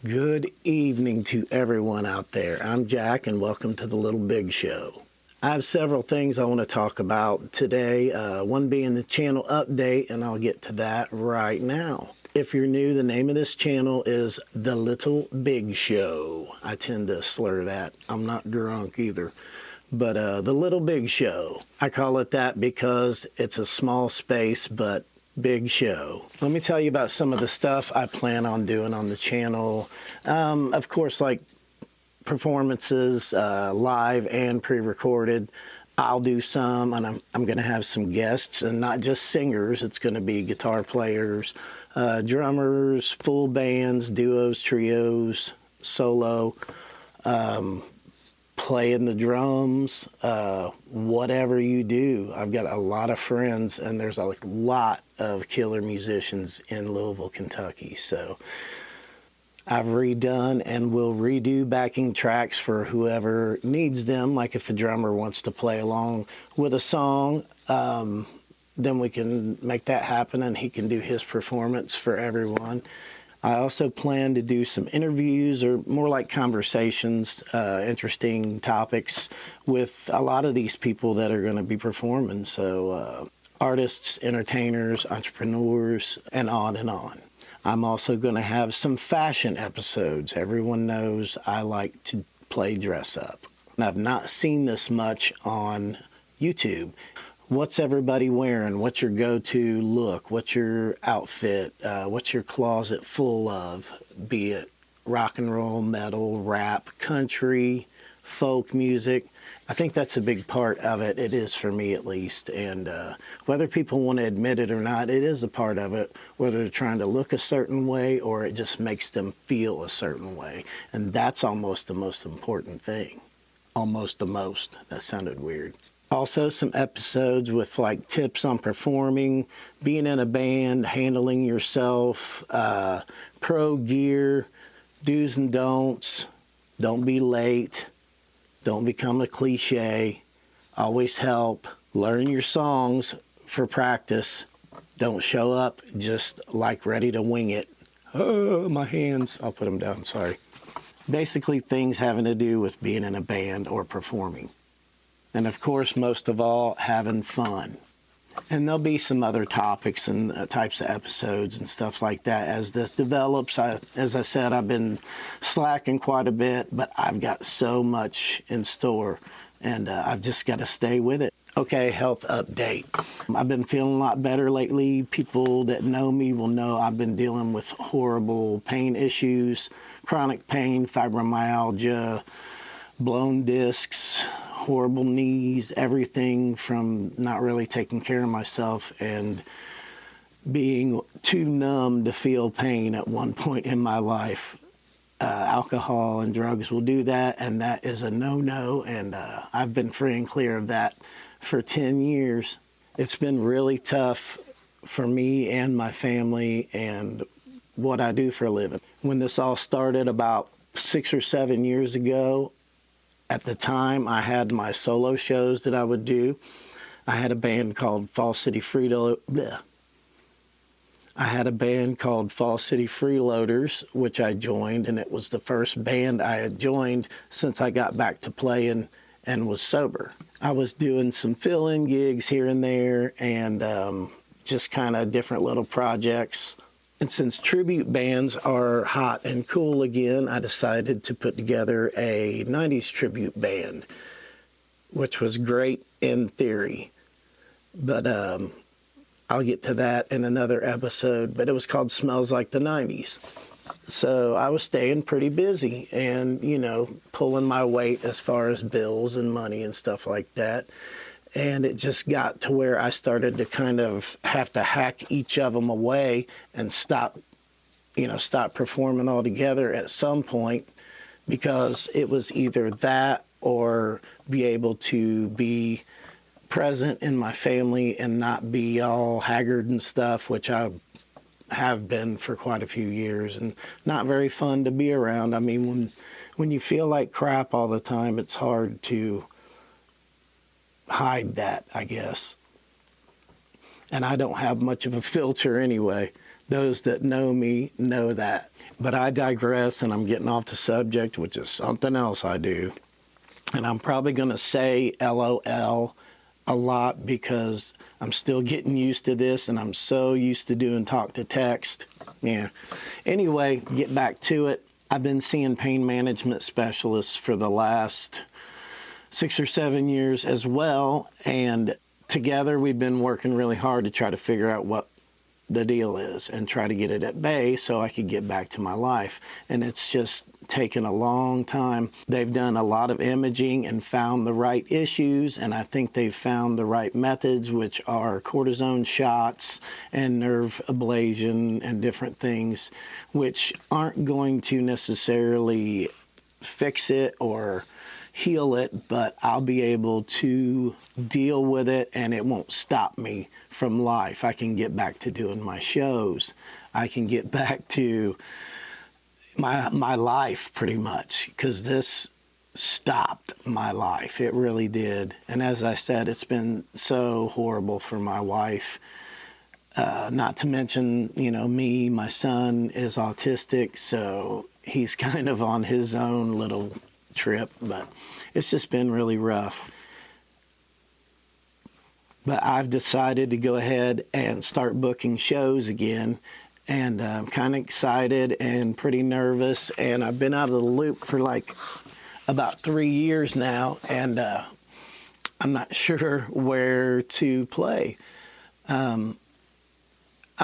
Good evening to everyone out there. I'm Jack, and welcome to the Little Big Show. I have several things I want to talk about today, one being the channel update, and I'll get to that right now. If you're new, the name of this channel is The Little Big Show. I tend to slur that. I'm not drunk either. But The Little Big Show. I call it that because it's a small space, but big show. Let me tell you about some of the stuff I plan on doing on the channel. Of course, like performances, live and pre-recorded. I'll do some, and I'm going to have some guests, and not just singers. It's going to be guitar players, drummers, full bands, duos, trios, solo, playing the drums, whatever you do. I've got a lot of friends, and there's a lot of killer musicians in Louisville, Kentucky. So I've redone and will redo backing tracks for whoever needs them. Like if a drummer wants to play along with a song, then we can make that happen, and he can do his performance for everyone. I also plan to do some interviews, or more like conversations, interesting topics with a lot of these people that are going to be performing. So artists, entertainers, entrepreneurs, and on and on. I'm also going to have some fashion episodes. Everyone knows I like to play dress up. And I've not seen this much on YouTube. What's everybody wearing? What's your go-to look? What's your outfit? What's your closet full of? Be it rock and roll, metal, rap, country, folk music. I think that's a big part of it. It is for me, at least. And whether people want to admit it or not, it is a part of it, whether they're trying to look a certain way or it just makes them feel a certain way. And that's almost the most important thing. Almost the most. That sounded weird. Also, some episodes with like tips on performing, being in a band, handling yourself, pro gear, do's and don'ts. Don't be late. Don't become a cliche. Always help. Learn your songs for practice. Don't show up just like ready to wing it. Oh, my hands. I'll put them down, sorry. Basically, things having to do with being in a band or performing. And of course, most of all, having fun. And there'll be some other topics and types of episodes and stuff like that as this develops. As I said, I've been slacking quite a bit, but I've got so much in store, and I've just got to stay with it. Okay, health update. I've been feeling a lot better lately. People that know me will know I've been dealing with horrible pain issues, chronic pain, fibromyalgia, blown discs, horrible knees, everything from not really taking care of myself and being too numb to feel pain at one point in my life. Alcohol and drugs will do that, and that is a no-no, and I've been free and clear of that for 10 years. It's been really tough for me and my family and what I do for a living. When this all started about 6 or 7 years ago, at the time, I had my solo shows that I would do. I had a band called Fall City Freeloaders, which I joined, and it was the first band I had joined since I got back to playing and was sober. I was doing some fill-in gigs here and there, and just kind of different little projects. And since tribute bands are hot and cool again, I decided to put together a 90s tribute band, which was great in theory. But I'll get to that in another episode. But it was called Smells Like the 90s. So I was staying pretty busy and, you know, pulling my weight as far as bills and money and stuff like that. And it just got to where I started to kind of have to hack each of them away and stop performing altogether at some point, because it was either that or be able to be present in my family and not be all haggard and stuff, which I have been for quite a few years, and not very fun to be around. I mean, when you feel like crap all the time, it's hard to hide that, I guess. And I don't have much of a filter anyway. Those that know me know that. But I digress, and I'm getting off the subject, which is something else I do. And I'm probably going to say LOL a lot because I'm still getting used to this, and I'm so used to doing talk to text. Yeah. Anyway, get back to it. I've been seeing pain management specialists for the last 6 or 7 years as well, and together we've been working really hard to try to figure out what the deal is and try to get it at bay so I could get back to my life. And it's just taken a long time. They've done a lot of imaging and found the right issues, and I think they've found the right methods, which are cortisone shots and nerve ablation and different things, which aren't going to necessarily fix it or heal it, but I'll be able to deal with it and it won't stop me from life. I can get back to doing my shows. I can get back to my life pretty much, because this stopped my life. It really did. And as I said, it's been so horrible for my wife. Not to mention, me, my son is autistic, so he's kind of on his own little trip, but it's just been really rough. But I've decided to go ahead and start booking shows again, and I'm kind of excited and pretty nervous, and I've been out of the loop for like about 3 years now, and I'm not sure where to play. I'm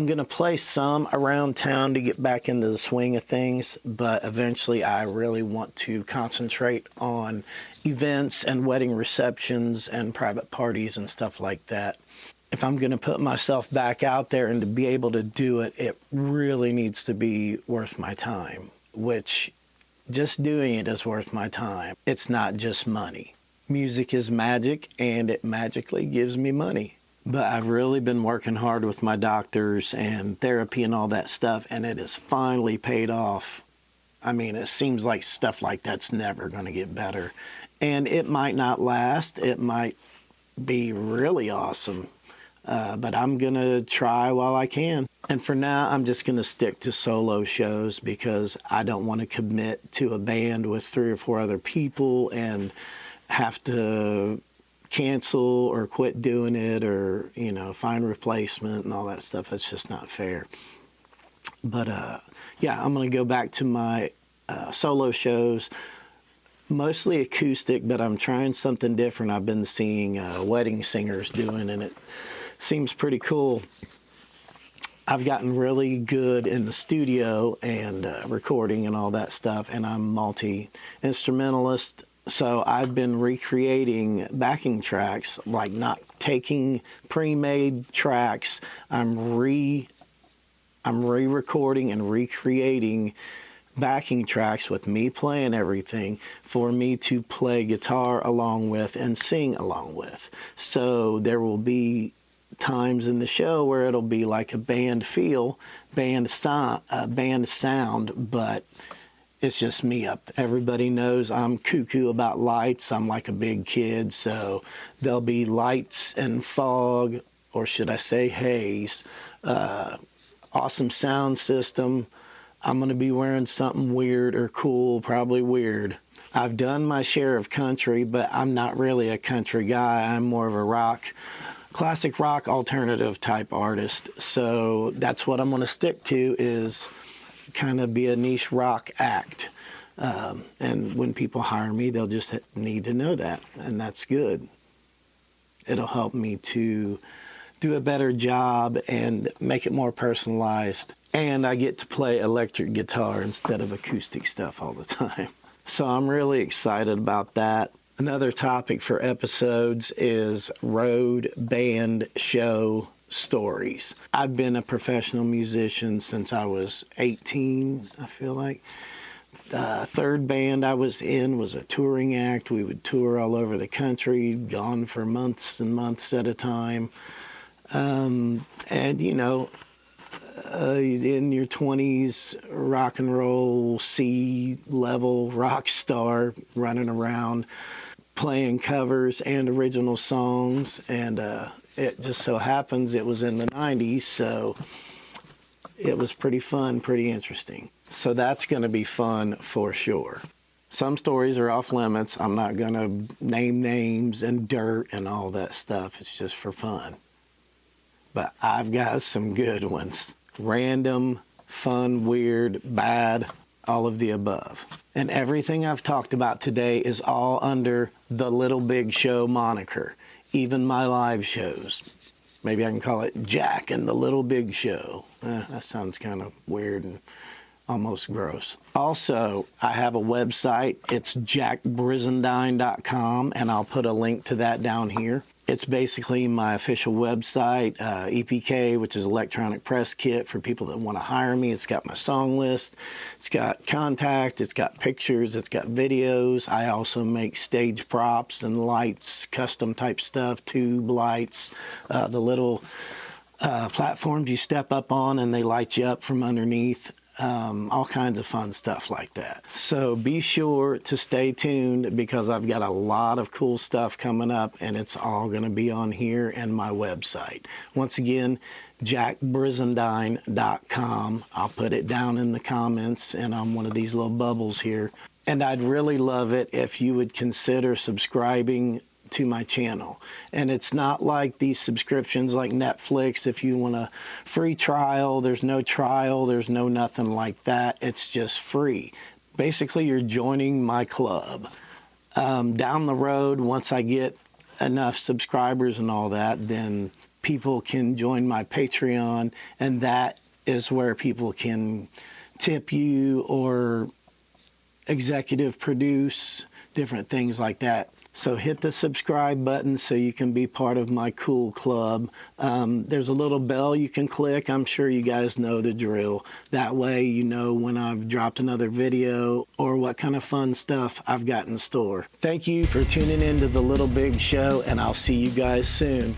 going to play some around town to get back into the swing of things, but eventually I really want to concentrate on events and wedding receptions and private parties and stuff like that. If I'm going to put myself back out there and to be able to do it, it really needs to be worth my time, which just doing it is worth my time. It's not just money. Music is magic, and it magically gives me money. But I've really been working hard with my doctors and therapy and all that stuff, and it has finally paid off. I mean, it seems like stuff like that's never going to get better. And it might not last. It might be really awesome. But I'm going to try while I can. And for now, I'm just going to stick to solo shows because I don't want to commit to a band with 3 or 4 other people and have to cancel or quit doing it or, find replacement and all that stuff. That's just not fair. But, yeah, I'm going to go back to my solo shows, mostly acoustic, but I'm trying something different. I've been seeing wedding singers doing, and it seems pretty cool. I've gotten really good in the studio and recording and all that stuff, and I'm multi-instrumentalist. So I've been recreating backing tracks, like not taking pre-made tracks. I'm re-recording and recreating backing tracks with me playing everything for me to play guitar along with and sing along with. So there will be times in the show where it'll be like a band feel, band sound, but it's just me up. Everybody knows I'm cuckoo about lights. I'm like a big kid, so there'll be lights and fog, or should I say haze. Awesome sound system. I'm going to be wearing something weird or cool, probably weird. I've done my share of country, but I'm not really a country guy. I'm more of a classic rock, alternative type artist. So that's what I'm going to stick to, is kind of be a niche rock act. And when people hire me, they'll just need to know that, and that's good. It'll help me to do a better job and make it more personalized. And I get to play electric guitar instead of acoustic stuff all the time. So I'm really excited about that. Another topic for episodes is road band show stories. I've been a professional musician since I was 18, I feel like. The third band I was in was a touring act. We would tour all over the country, gone for months and months at a time. And, in your 20s, rock and roll, C-level rock star, running around, playing covers and original songs. And it just so happens it was in the 90s, so it was pretty fun, pretty interesting. So that's going to be fun for sure. Some stories are off limits. I'm not going to name names and dirt and all that stuff. It's just for fun. But I've got some good ones. Random, fun, weird, bad, all of the above. And everything I've talked about today is all under the Little Big Show moniker. Even my live shows. Maybe I can call it Jack and the Little Big Show. That sounds kind of weird and almost gross. Also, I have a website. It's jackbrizendine.com, and I'll put a link to that down here. It's basically my official website, EPK, which is electronic press kit for people that want to hire me. It's got my song list, it's got contact, it's got pictures, it's got videos. I also make stage props and lights, custom type stuff, tube lights, the little platforms you step up on and they light you up from underneath. All kinds of fun stuff like that. So be sure to stay tuned because I've got a lot of cool stuff coming up and it's all going to be on here and my website. Once again, jackbrizendine.com. I'll put it down in the comments and on one of these little bubbles here. And I'd really love it if you would consider subscribing to my channel. And it's not like these subscriptions like Netflix. If you want a free trial, there's no trial, there's no nothing like that. It's just free. Basically, you're joining my club. Down the road, once I get enough subscribers and all that, then people can join my Patreon, and that is where people can tip you or executive produce, different things like that. So hit the subscribe button so you can be part of my cool club. There's a little bell you can click. I'm sure you guys know the drill. That way you know when I've dropped another video or what kind of fun stuff I've got in store. Thank you for tuning in to The Little Big Show, and I'll see you guys soon.